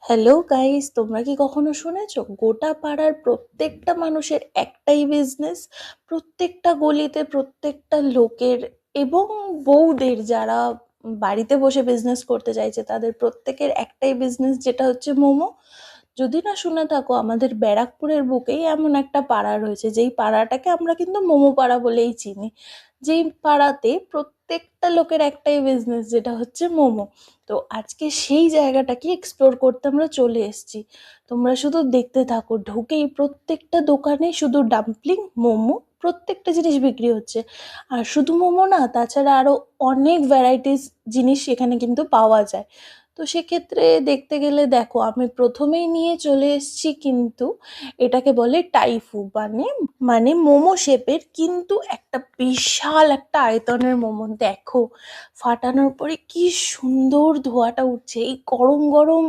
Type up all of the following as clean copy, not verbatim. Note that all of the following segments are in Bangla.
হ্যালো গাইস, তোমরা কি কখনো শুনেছো গোটা পাড়ার প্রত্যেকটা মানুষের একটাই বিজনেস? প্রত্যেকটা গলিতে প্রত্যেকটা লোকের এবং বউদের যারা বাড়িতে বসে বিজনেস করতে চাইছে তাদের প্রত্যেকের একটাই বিজনেস, যেটা হচ্ছে মোমো। যদি না শুনে থাকো, আমাদের ব্যারাকপুরের বুকেই এমন একটা পাড়া রয়েছে যেই পাড়াটাকে আমরা কিন্তু মোমো পাড়া বলেই চিনি। যেই পাড়াতে প্রত্যেকটা লোকের একটাই বিজনেস, যেটা হচ্ছে মোমো। তো আজকে সেই জায়গাটাকে এক্সপ্লোর করতে আমরা চলে এসেছি। তোমরা শুধু দেখতে থাকো, ঢুকেই প্রত্যেকটা দোকানে শুধু ডাম্পলিং, মোমো, প্রত্যেকটা জিনিস বিক্রি হচ্ছে। আর শুধু মোমো না, তাছাড়া আরো অনেক ভ্যারাইটিস জিনিস এখানে কিন্তু পাওয়া যায়। তো সেক্ষেত্রে দেখতে গেলে দেখো, আমি প্রথমেই নিয়ে চলে এসেছি কিন্তু এটাকে বলে টাইফু, মানে মানে মোমো শেপের, কিন্তু একটা বিশাল একটা আয়তনের মোমো। দেখো ফাটানোর পরে কি সুন্দর ধোঁয়াটা উঠছে, এই গরম গরম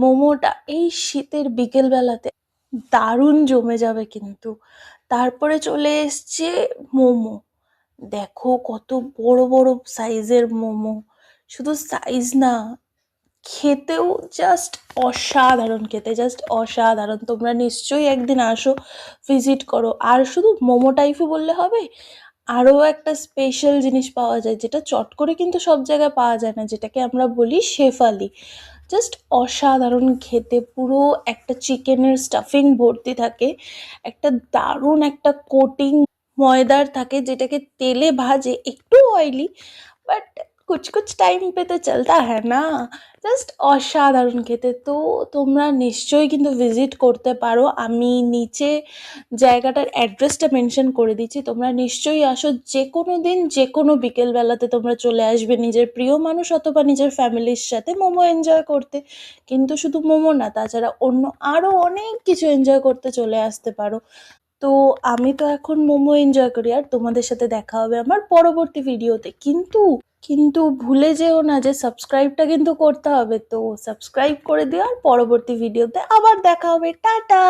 মোমোটা এই শীতের বিকেল বেলাতে দারুণ জমে যাবে কিন্তু। তারপরে চলে এসছে মোমো। দেখো কত বড় বড় সাইজের মোমো। শুধু সাইজ না, খেতেও জাস্ট অসাধারণ, খেতে জাস্ট অসাধারণ। তোমরা নিশ্চয়ই একদিন আসো, ভিজিট করো। আর শুধু মোমো টাইফু বললে হবে, আরও একটা স্পেশাল জিনিস পাওয়া যায় যেটা চট করে কিন্তু সব জায়গায় পাওয়া যায় না, যেটাকে আমরা বলি শেফালি। জাস্ট অসাধারণ খেতে, পুরো একটা চিকেনের স্টাফিং ভর্তি থাকে, একটা দারুণ একটা কোটিং ময়দার থাকে, যেটাকে তেলে ভাজে, একটু oily, but Kuch Kuch time pay তো চলতা হ্যায় না। জাস্ট অসাধারণ খেতে। তো তোমরা নিশ্চয়ই কিন্তু ভিজিট করতে পারো। আমি নিচে জায়গাটার অ্যাড্রেসটা মেনশন করে দিচ্ছি, তোমরা নিশ্চয়ই আসো। যে কোনো দিন, যে কোনো বিকেলবেলাতে তোমরা চলে আসবে নিজের প্রিয় মানুষ অথবা নিজের ফ্যামিলির সাথে মোমো এনজয় করতে। কিন্তু শুধু মোমো না, তাছাড়া অন্য আরও অনেক কিছু এনজয় করতে চলে আসতে পারো। তো আমি তো এখন মোমো এনজয় করি, আর তোমাদের সাথে দেখা হবে আমার পরবর্তী ভিডিওতে। কিন্তু কিন্তু ভুলে যেও না যে সাবস্ক্রাইবটা কিন্তু করতে হবে। তো সাবস্ক্রাইব করে দিও, আর পরবর্তী ভিডিওতে আবার দেখা হবে। টাটা।